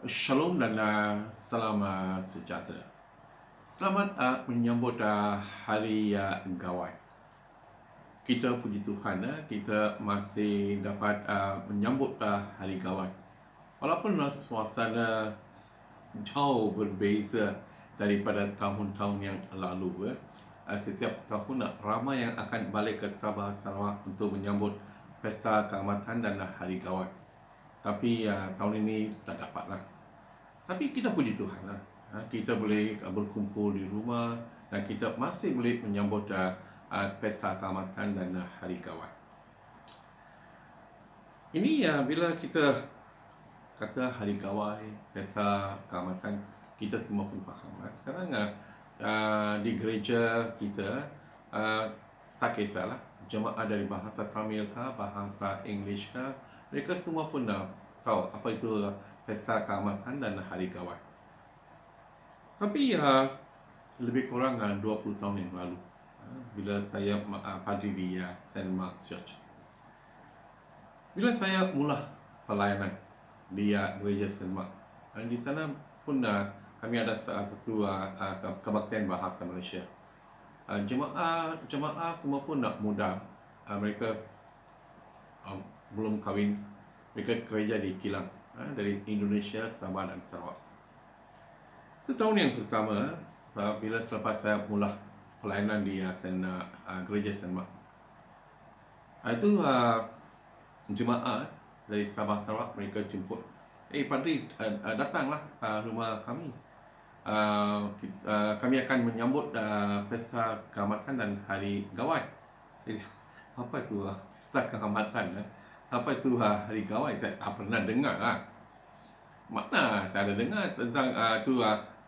Shalom dan salam sejahtera. Selamat menyambut Hari Gawai. Kita puji Tuhan, kita masih dapat menyambut Hari Gawai. Walaupun suasana jauh berbeza daripada tahun-tahun yang lalu. Setiap tahun ramai yang akan balik ke Sabah Sarawak untuk menyambut Pesta Keamatan dan Hari Gawai. Tapi tahun ini tak dapatlah. Tapi kita puji Tuhan lah. Kita boleh berkumpul di rumah dan kita masih boleh menyambut Pesta Keamatan dan Hari Kawan. Ini bila kita kata Hari Kawai, Pesta Keamatan, kita semua pun faham. Sekarang di gereja kita tak kisahlah jemaah dari bahasa Tamil kah, bahasa English kah, mereka semua pun tahu apa itu Pesta Keamatan dan Hari Kawai. Tapi lebih kurang 20 tahun yang lalu, bila saya padri di St. Mark's Church, bila saya mula pelayanan di gereja St. Mark, di sana pun kami ada satu kebaktian bahasa Malaysia. Jemaah semua pun muda, mereka belum kahwin, mereka kerja di kilang dari Indonesia, Sabah dan Sarawak. Itu tahun yang pertama bila selepas saya mula pelayanan di gereja St. Mark. Itu jemaah dari Sabah Sarawak, mereka jemput, Padri, datanglah rumah kami. Kami akan menyambut Pesta Keamatan dan Hari Gawai. Apa itu Pesta Keamatan? Apa itu Hari Gawai? Saya tak pernah dengar. Mana saya ada dengar tentang itu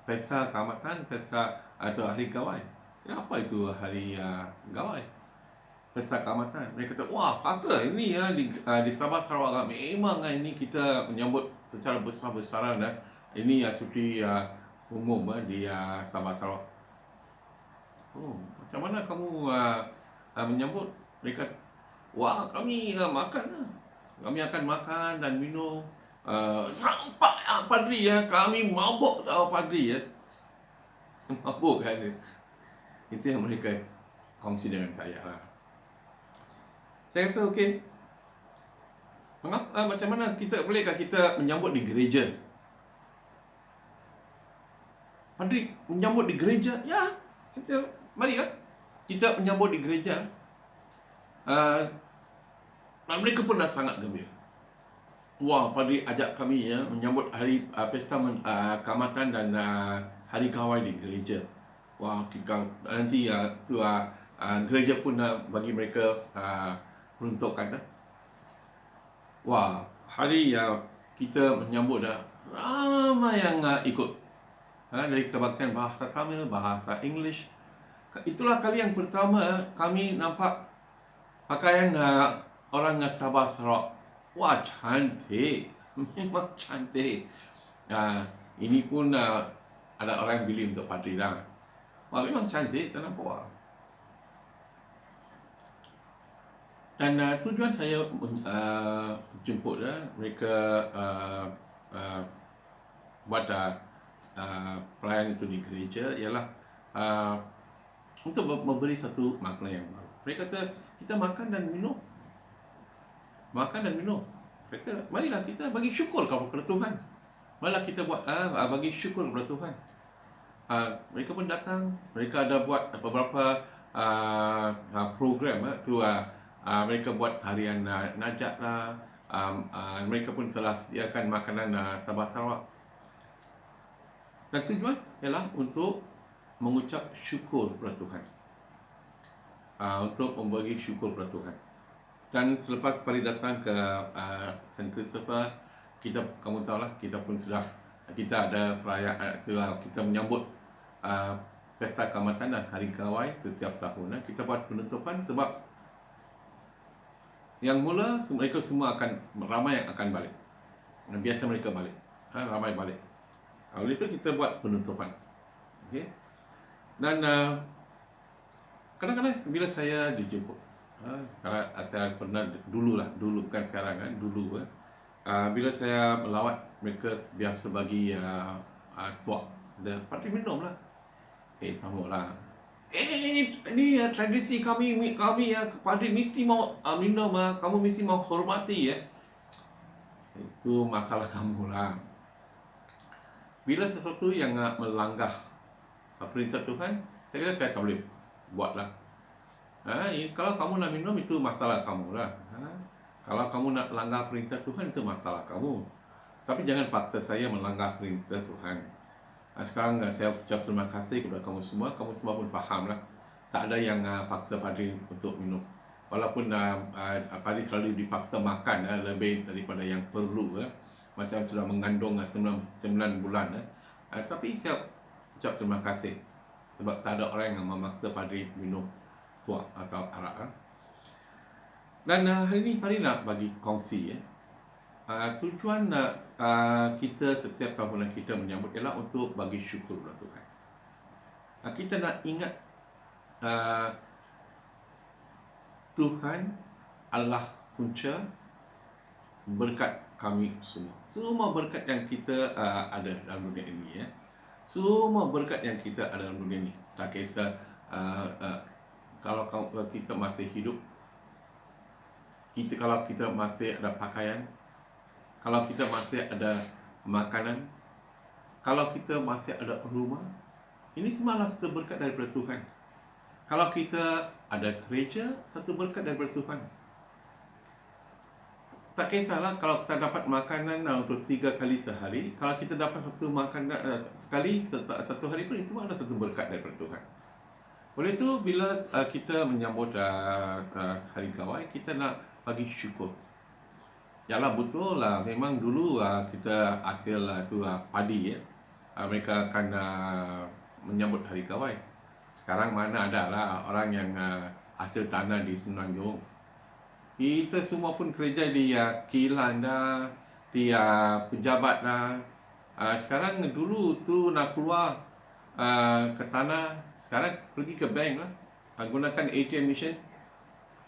Pesta Keamatan, Pesta atau Hari Gawai. Apa itu Hari Gawai? Pesta Keamatan. Mereka kata, wah, pastor, ini di Sabah Sarawak memang ini kita menyambut secara besar-besaran. Ini cuti umum di Sabah Sarawak. Oh, macam mana kamu menyambut? Mereka, wah, kami makan. Kami akan makan dan minum. Sampai Padri kami mabuk tahu Padri mabuk kan. Itu yang mereka kongsi dengan saya lah. Saya kata okey. Mengapa, macam mana bolehkah kita menyambut di gereja? Padri, menyambut di gereja? Ya, saya marilah kita menyambut di gereja. Mereka pun dah sangat gembira. Wah, Padri ajak kami menyambut hari Pesta Keamatan dan Hari Kawai di gereja. Wah, nanti gereja pun bagi mereka peruntukan. Wah, hari kita menyambut ramai yang ikut. Dari kebaktian bahasa Tamil, bahasa English. Itulah kali yang pertama kami nampak pakaian orang Sabah Sarawak. Wah, cantik. Memang cantik. Ini pun ada orang yang beli untuk Padri lah. Wah, memang cantik, saya nampak. Wah. Dan tujuan saya jemput mereka buat pelayan itu di gereja ialah untuk memberi satu makna yang baru. Mereka kata, kita makan dan minum. Makan dan minum. Kata, marilah kita bagi syukur kepada Tuhan. Marilah kita buat bagi syukur kepada Tuhan. Mereka pun datang. Mereka ada buat beberapa program tu. Mereka buat tarian najat lah. Mereka pun telah sediakan makanan Sabah Sarawak. Dan tujuan ialah untuk mengucap syukur kepada Tuhan. Untuk membagi syukur kepada Tuhan. Dan selepas Padri datang ke St. Christopher, kamu tahulah, kita ada perayaan kita menyambut Pesta Keamatan dan Hari Kawai setiap tahun. Kita buat penutupan sebab yang mula mereka semua ramai yang akan balik. Biasa mereka balik, ramai balik. Oleh itu kita buat penutupan. Okay? Dan kadang-kadang bila saya dijemput, kalau saya pernah dulu bukan sekarang dulu bila saya melawat mereka biasa bagi tuak dan padri minum lah. Tahu lah. Ini tradisi kami ya, padri mesti mau minum, kamu mesti mau hormati ya. Itu masalah kamu lah. Bila sesuatu yang melanggar perintah Tuhan, saya kira saya tak boleh buat lah. Kalau kamu nak minum, itu masalah kamu lah. Kalau kamu nak langgar perintah Tuhan, itu masalah kamu. Tapi jangan paksa saya melanggar perintah Tuhan. Sekarang saya ucap terima kasih kepada kamu semua. Kamu semua pun faham lah. Tak ada yang paksa padri untuk minum. Walaupun padri selalu dipaksa makan lebih daripada yang perlu. Macam sudah mengandung 9 bulan. Tapi saya ucap terima kasih. Sebab tak ada orang yang memaksa padri minum tuak atau arak. Dan hari ini padri nak bagi kongsi tujuan kita setiap tahunan kita menyambut ialah untuk bagi syukur kepada Tuhan. Kita nak ingat Tuhan adalah punca berkat kami semua. Semua berkat yang kita ada dalam dunia ini Semua berkat yang kita ada dalam dunia ini. Tak kisah kalau kita masih hidup, kalau kita masih ada pakaian, kalau kita masih ada makanan, kalau kita masih ada rumah, ini semua satu berkat daripada Tuhan. Kalau kita ada gereja, satu berkat daripada Tuhan. Tak kisahlah kalau kita dapat makanan untuk 3 kali sehari. Kalau kita dapat satu makanan sekali satu hari pun, itu adalah satu berkat daripada Tuhan. Oleh itu, bila kita menyambut Hari Gawai, kita nak bagi syukur. Yalah, betul lah. Memang dulu kita hasil tu padi mereka akan menyambut Hari Gawai. Sekarang mana ada lah orang yang hasil tanah di Semenanjung. Kita semua pun kerja di kilang dah, di pejabat dah. Sekarang dulu tu nak keluar ke tanah, sekarang pergi ke bank lah, gunakan ATM machine,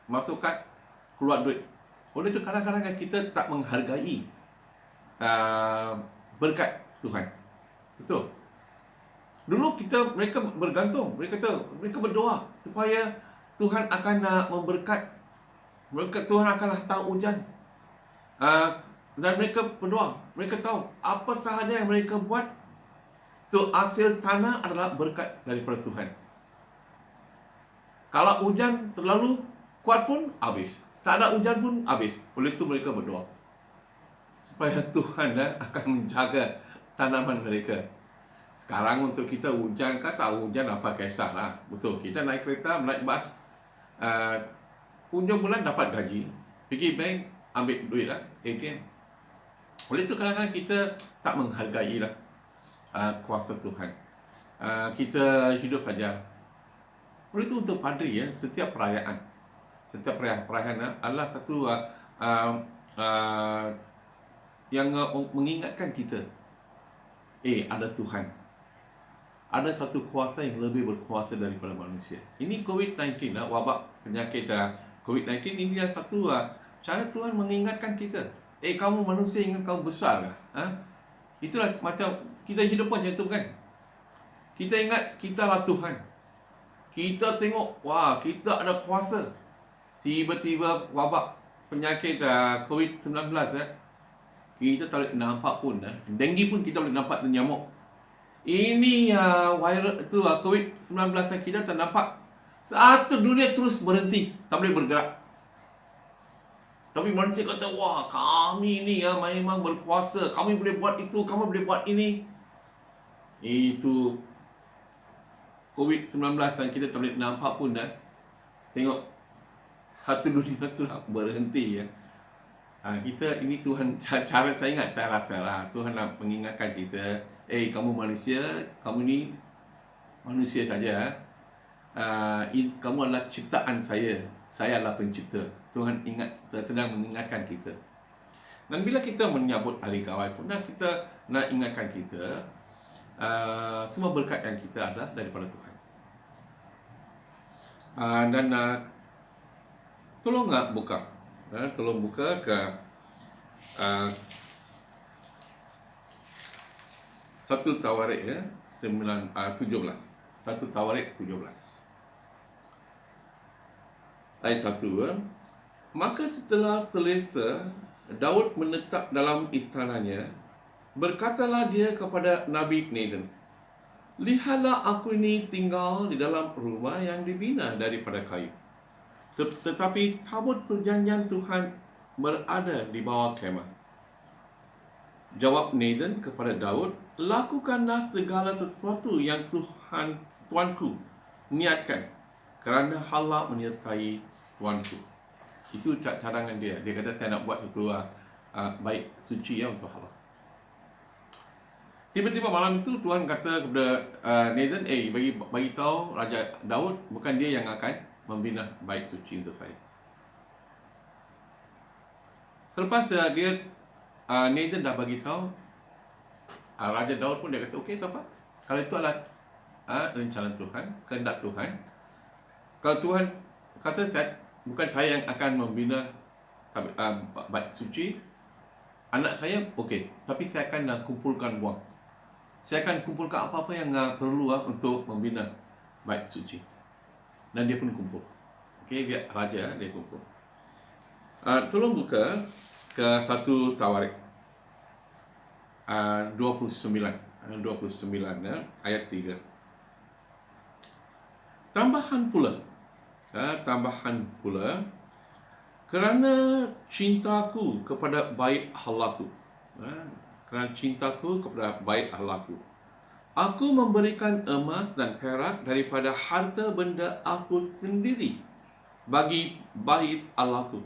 masuk kad, keluar duit. Oleh itu kadang-kadang kita tak menghargai berkat Tuhan. Betul. Dulu mereka bergantung, mereka berdoa supaya Tuhan akan memberkat. Tuhan akan hantar hujan. Dan mereka berdoa, mereka tahu apa sahaja yang mereka buat, tu hasil tanah adalah berkat daripada Tuhan. Kalau hujan terlalu kuat pun habis, tak ada hujan pun habis. Oleh itu mereka berdoa supaya Tuhan akan menjaga tanaman mereka. Sekarang untuk kita hujan, kata hujan apa kisahlah. Betul, kita naik kereta, naik bas, hujung bulan dapat gaji, pergi bank ambil duit lah, ATM. Oleh itu kadang-kadang kita tak menghargai lah kuasa Tuhan. Kita hidup saja. Oleh itu untuk padri setiap perayaan adalah satu yang mengingatkan kita, ada Tuhan. Ada satu kuasa yang lebih berkuasa daripada manusia. Ini COVID-19 wabak penyakit COVID-19 ini adalah satu cara Tuhan mengingatkan kita. Kamu manusia, ingat kamu besar kah? Itulah macam kita hidup pun macam tu kan. Kita ingat kita lah Tuhan. Kita tengok, wah, kita ada kuasa. Tiba-tiba wabak penyakit COVID-19 kita tak boleh nampak pun. Denggi pun kita boleh nampak nyamuk. Ini virus tu COVID-19 kita tak nampak. Satu dunia terus berhenti, tak boleh bergerak. Tapi manusia kata, wah, kami ni memang berkuasa. Kami boleh buat itu, kami boleh buat ini. Itu COVID-19 yang kita tak boleh nampak pun tengok, satu dunia sudah berhenti kita ini Tuhan, cara saya ingat, saya rasa lah Tuhan nak mengingatkan kita, kamu manusia, kamu ni manusia saja. Kamu adalah ciptaan saya adalah pencipta. Tuhan sedang mengingatkan kita. Dan bila kita menyambut Hari Gawai pun, kita nak ingatkan kita, semua berkat yang kita ada daripada Tuhan. Dan tolong buka ke 1 Tawarik 17. 1 Tawarik 17. Ayat 1. Maka setelah selesa, Daud menetap dalam istananya. Berkatalah dia kepada Nabi Nathan, lihatlah aku ini tinggal di dalam rumah yang dibina daripada kayu. Tetapi tabut perjanjian Tuhan berada di bawah kemah. Jawab Nathan kepada Daud, lakukanlah segala sesuatu yang Tuanku niatkan, kerana Allah menyertai Tuanku. Itu cadangan dia. Dia kata saya nak buat satu baik suci untuk Allah. Tiba-tiba malam itu Tuhan kata kepada Nathan, bagi tahu Raja Daud, bukan dia yang akan membina baik suci untuk saya. Selepas Nathan dah bagi tahu, Raja Daud pun dia kata, okey tak apa. Kalau itu adalah rencana Tuhan, kehendak Tuhan. Kalau Tuhan kata bukan saya yang akan membina bait suci, anak saya okey, tapi saya akan kumpulkan wang. Saya akan kumpulkan apa-apa yang perlu untuk membina bait suci. Dan dia pun kumpul. Okey, dia raja, dia kumpul. Tolong buka ke 1 Tawarik 29 ayat 3. Tambahan pula, kerana cintaku kepada bait Allahku, aku memberikan emas dan perak daripada harta benda aku sendiri bagi bait Allahku,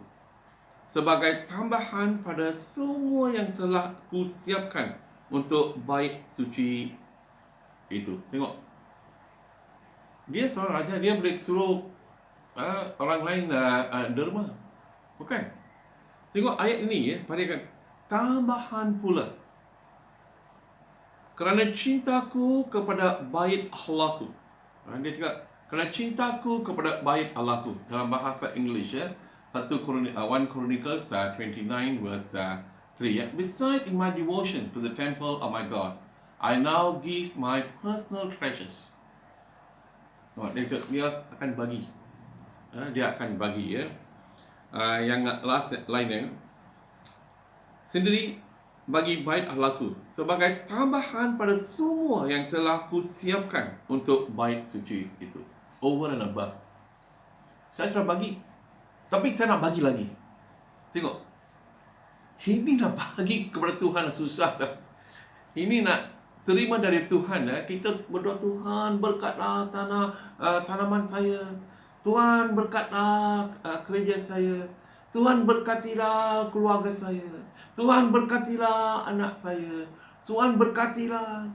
sebagai tambahan pada semua yang telah kusiapkan untuk bait suci itu. Tengok, dia seorang raja, dia boleh suruh orang lain derma, bukan? Tengok ayat ini, pada tambahan pula, kerana cintaku kepada bait Allahku. Dia cakap, kerana cintaku kepada bait Allahku. Dalam bahasa English, 1 Chronicles 29 verse 3. Beside in my devotion to the temple of my God, I now give my personal treasures. Dia akan bagi. Dia akan bagi. Yang lainnya, sendiri bagi bait Allahku, sebagai tambahan pada semua yang telah kusiapkan untuk bait suci itu. Over and above. Saya sudah bagi, tapi saya nak bagi lagi. Tengok, ini nak bagi kepada Tuhan susah tak? Ini nak terima dari Tuhan. Kita berdoa, Tuhan berkatlah tanaman saya, Tuhan berkatlah kerja saya, Tuhan berkatilah keluarga saya, Tuhan berkatilah anak saya, Tuhan berkatilah.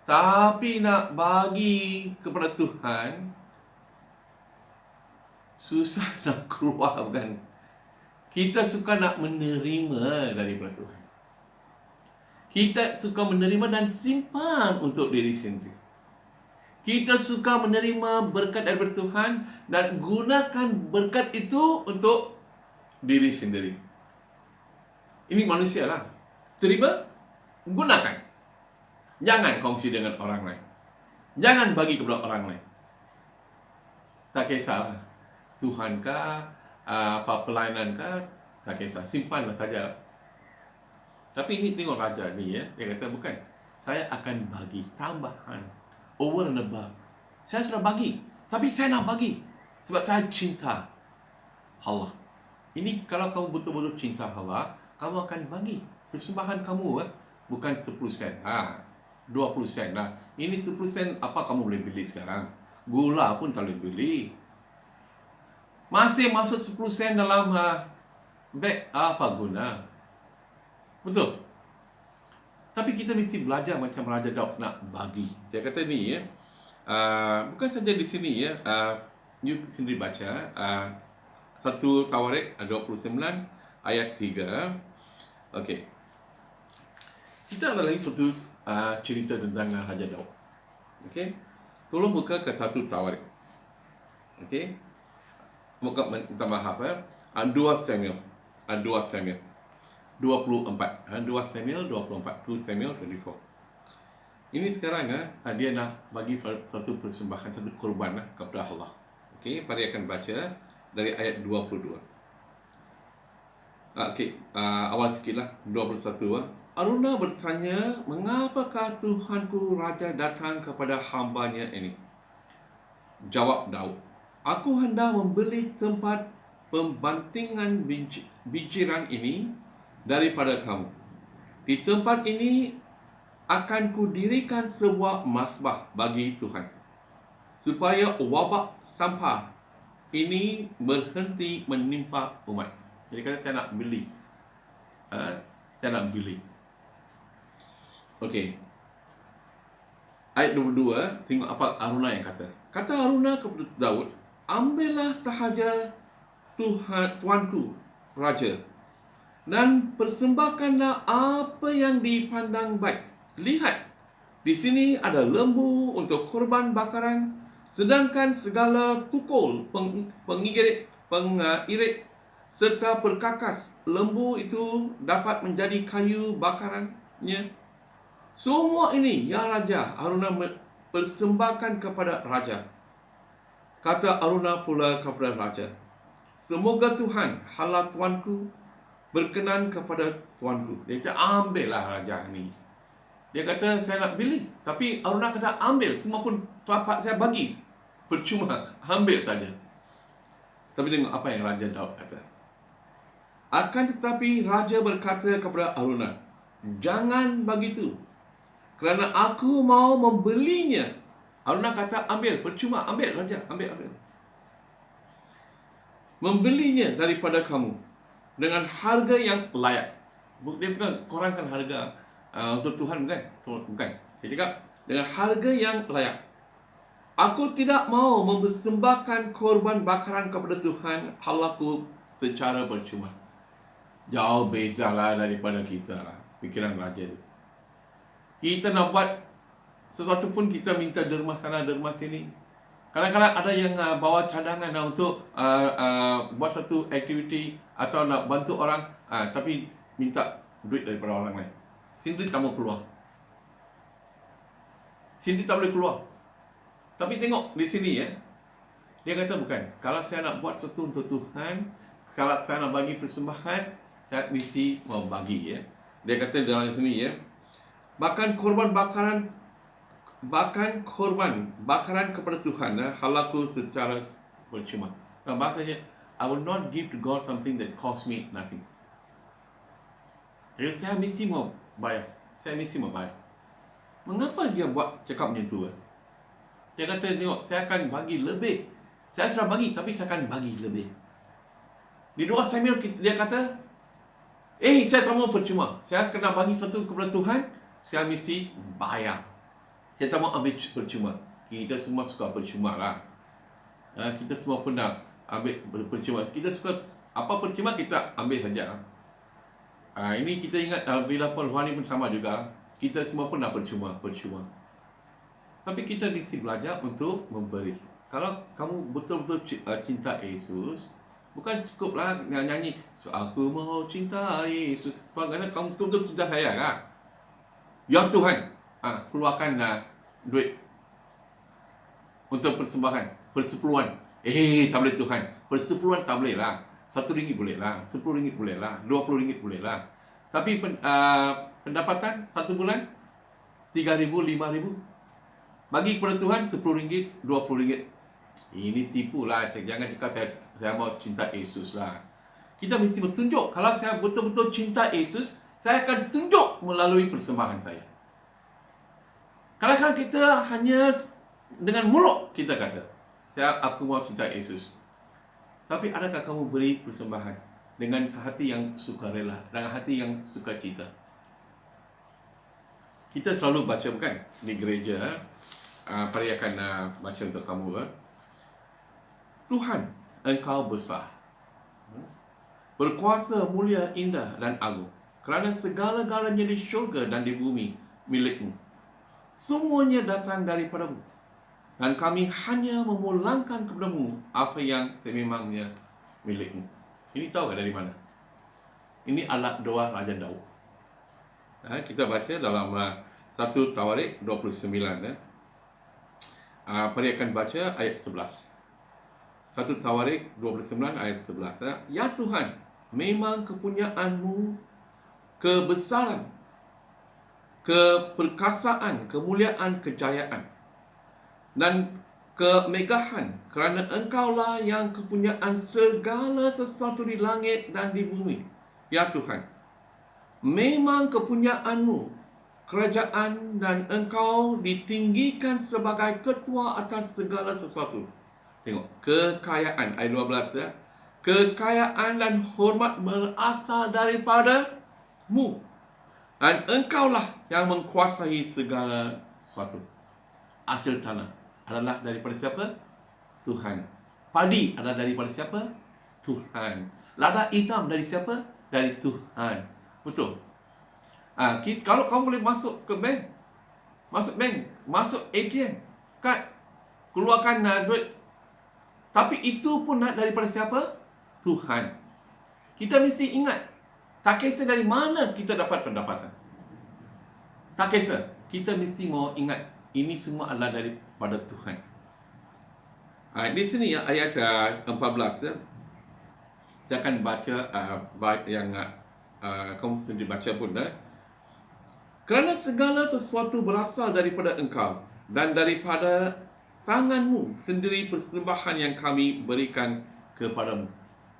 Tapi nak bagi kepada Tuhan susah nak keluar, bukan? Kita suka nak menerima daripada Tuhan. Kita suka menerima dan simpan untuk diri sendiri. Kita suka menerima berkat daripada Tuhan dan gunakan berkat itu untuk diri sendiri. Ini manusia lah. Terima, gunakan. Jangan kongsi dengan orang lain. Jangan bagi kepada orang lain. Tak kisahlah, Tuhan kah, apa pelayanan kah, tak kisah. Simpanlah saja. Tapi ini tengok raja ni, dia kata bukan, saya akan bagi tambahan, over and above. Saya sudah bagi, tapi saya nak bagi sebab saya cinta Allah. Ini kalau kamu betul-betul cinta Allah, kamu akan bagi. Persembahan kamu bukan 10 sen, 20 sen. Ini 10 sen apa kamu boleh beli sekarang? Gula pun tak boleh beli. Masih masuk 10 sen dalam beg, apa guna? Betul. Tapi kita mesti belajar macam Raja Daud nak bagi. Dia kata ni bukan saja di sini you sendiri baca 1 Tawarik 29 ayat 3. Okey. Kita ada lagi satu cerita tentang Raja Daud. Okey. Tolong buka ke 1 Tawarik. Okey. Buka tambah apa? 2 Samuel. 2 Samuel. 24. 2 Samuel 24. 2 Samuel 24. Ini sekarang dia nak bagi satu persembahan, satu korban kepada Allah. Okey, mari akan baca dari ayat 22. Awal sikitlah 21. Aruna bertanya, "Mengapakah Tuhanku Raja datang kepada hambanya ini?" Jawab Daud, "Aku hendak membeli tempat pembantingan bijiran ini daripada kamu. Di tempat ini akan kudirikan sebuah masbah bagi Tuhan, supaya wabak sampah ini berhenti menimpa umat." Jadi kata saya nak beli. Saya nak beli. Okey. Ayat 22, tengok apa Aruna yang kata. Kata Aruna kepada Daud, "Ambillah sahaja tuanku raja, dan persembahkanlah apa yang dipandang baik. Lihat, di sini ada lembu untuk korban bakaran, sedangkan segala tukul, pengirit serta perkakas lembu itu dapat menjadi kayu bakarannya. Semua ini, ya Raja, Aruna persembahkan kepada Raja." Kata Aruna pula kepada Raja, "Semoga Tuhan, Allah tuanku, berkenan kepada tuanku." Dia kata, "Ambillah Raja ni." Dia kata, "Saya nak beli." Tapi Aruna kata, "Ambil, semua pun tapak saya bagi. Percuma, ambil saja." Tapi tengok apa yang Raja Daud kata. Akan tetapi Raja berkata kepada Aruna, "Jangan begitu, kerana aku mau membelinya." Aruna kata, "Ambil, percuma, ambil Raja, ambil. Membelinya daripada kamu dengan harga yang layak." Dia bukan kurangkan harga untuk Tuhan, bukan. Dia cakap dengan harga yang layak. "Aku tidak mau mempersembahkan korban bakaran kepada Tuhan Allahku secara percuma." Jauh bezalah daripada kita pikiran Raja itu. Kita nak buat sesuatu pun kita minta derma sana derma sini. Kadang-kadang ada yang bawa cadangan untuk buat satu aktiviti atau nak bantu orang, tapi minta duit daripada orang lain. Sendiri tak mau keluar. Sendiri tak boleh keluar. Tapi tengok di sini dia kata bukan. Kalau saya nak buat sesuatu untuk Tuhan, kalau saya nak bagi persembahan, saya mesti mau bagi Dia kata dalam sini bahkan korban bakaran kepada Tuhan halaku secara percuma. Bahasanya, I will not give to God something that cost me nothing. Jadi saya mesti mau bayar. Mengapa dia buat cakap macam tu? Dia kata, tengok, saya akan bagi lebih. Saya sudah bagi, tapi saya akan bagi lebih. Di 2 Samuel dia kata, saya tak mau percuma. Saya kena bagi satu kepada Tuhan, saya mesti bayar. Saya tak mau ambil percuma. Kita semua suka percuma lah. Kita semua pun nak ambil percuma. Kita suka apa percuma, kita ambil saja. Ini kita ingat bila rohani pun sama juga. Kita semua pun nak percuma. Tapi kita mesti belajar untuk memberi. Kalau kamu betul-betul cinta Yesus, bukan cukuplah nyanyi, "So aku mau cinta Yesus." Kerana kamu betul-betul cinta saya lah. Ya Tuhan, keluarkan duit untuk persembahan, persepuluhan. Tak boleh Tuhan. Persepuluhan tak boleh lah. RM1 boleh lah, RM10 boleh lah, RM20 boleh lah. Tapi pendapatan satu bulan RM3,000, RM5,000. Bagi kepada Tuhan RM10, RM20. Ini tipu lah. Jangan cakap saya mau cinta Yesus lah. Kita mesti bertunjuk. Kalau saya betul-betul cinta Yesus, saya akan tunjuk melalui persembahan saya. Kadang-kadang kita hanya dengan mulut kita kata, aku mau cinta Yesus. Tapi adakah kamu beri persembahan dengan hati yang sukarela, dengan hati yang sukacita? Kita selalu baca bukan di gereja, Pari akan baca untuk kamu. Tuhan, Engkau besar, berkuasa, mulia, indah dan agung. Kerana segala-galanya di syurga dan di bumi milik-Mu. Semuanya datang daripadamu. Dan kami hanya memulangkan kepada-Mu apa yang sememangnya milik-Mu. Ini tahu dari mana? Ini adalah doa Raja Daud. Kita baca dalam 1 Tawarik 29. Mari akan baca ayat 11. 1 Tawarik 29 ayat 11. Ya Tuhan, memang kepunyaan-Mu kebesaran, keperkasaan, kemuliaan, kejayaan dan kemegahan, kerana Engkaulah yang kepunyaan segala sesuatu di langit dan di bumi. Ya Tuhan, memang kepunyaan-Mu kerajaan dan Engkau ditinggikan sebagai ketua atas segala sesuatu. Tengok, kekayaan ayat 12 ya. Kekayaan dan hormat berasal daripada-Mu, dan Engkaulah yang mengkuasai segala sesuatu. Hasil tanah adalah daripada siapa? Tuhan. Padi adalah daripada siapa? Tuhan. Lada hitam dari siapa? Dari Tuhan. Betul. Kalau kamu boleh masuk ke bank, masuk ATM, kad, keluarkan duit. Tapi itu pun daripada siapa? Tuhan. Kita mesti ingat, tak kisah dari mana kita dapat pendapatan. Tak kisah, kita mesti mau ingat, ini semua adalah daripada Tuhan. Di sini ayat 14. Saya akan baca yang kamu sendiri baca pun. Kerana segala sesuatu berasal daripada Engkau, dan daripada tangan-Mu sendiri persembahan yang kami berikan kepadamu.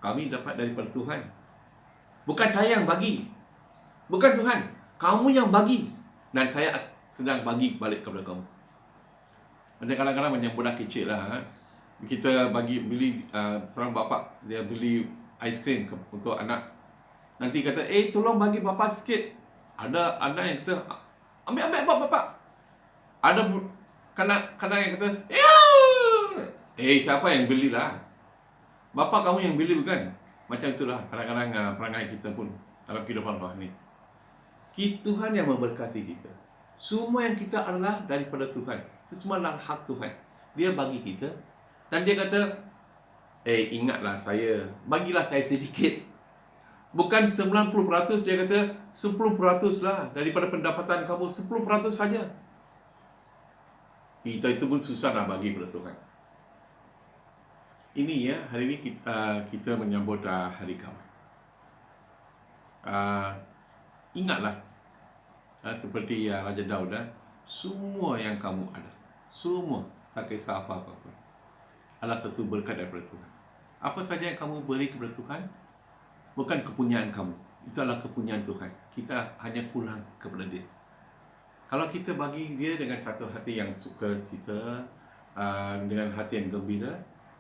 Kami dapat daripada Tuhan. Bukan saya yang bagi. Bukan Tuhan. Kamu yang bagi. Dan saya sedang bagi balik kepada kamu. Macam kadang-kadang macam budak kecil lah. Kita beli, seorang bapa, dia beli aiskrim untuk anak. Nanti kata, tolong bagi bapa sikit. Ada yang kata, ambil bapa. Ada kadang yang kata, siapa yang belilah? Bapa kamu yang beli bukan? Macam itulah kadang-kadang perangai kita pun dalam kehidupan rohani. Tuhan yang memberkati kita. Semua yang kita adalah daripada Tuhan. Itu semua adalah hak Tuhan. Dia bagi kita. Dan dia kata, ingatlah saya, bagilah saya sedikit. Bukan 90%, dia kata 10% lah daripada pendapatan kamu, 10% saja. Kita itu pun susah nak bagi kepada Tuhan. Ini hari ini kita menyambut Hari Gawai. Ingatlah, seperti Raja Daud, semua yang kamu ada, semua, tak kisah apa-apa pun, adalah satu berkat daripada Tuhan. Apa saja yang kamu beri kepada Tuhan, bukan kepunyaan kamu. Itu adalah kepunyaan Tuhan. Kita hanya pulang kepada Dia. Kalau kita bagi Dia dengan satu hati yang suka kita, dengan hati yang gembira,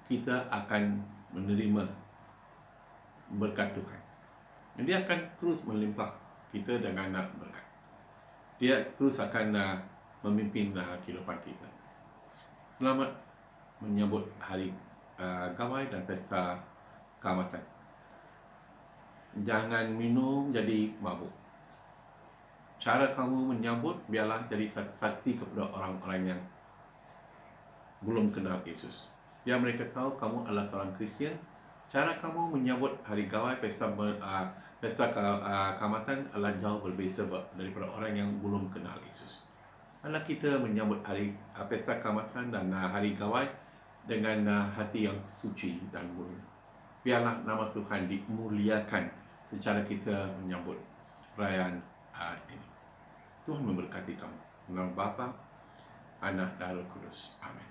kita akan menerima berkat Tuhan. Dan Dia akan terus melimpah kita dengan berkat. Dia terus akan memimpin kehidupan kita. Selamat menyambut Hari Gawai dan Pesta Keamatan. Jangan minum jadi mabuk. Cara kamu menyambut biarlah jadi saksi kepada orang-orang yang belum kenal Yesus. Biar mereka tahu kamu adalah seorang Kristian. Cara kamu menyambut Hari Gawai, Pesta Keamatan adalah jauh berbeza daripada orang yang belum kenal Yesus. Karena kita menyambut Pesta Keamatan dan Hari Gawai dengan hati yang suci dan murni. Biarlah nama Tuhan dimuliakan secara kita menyambut perayaan ini. Tuhan memberkati kamu. Dalam Bapa, Anak dan Roh Kudus. Amin.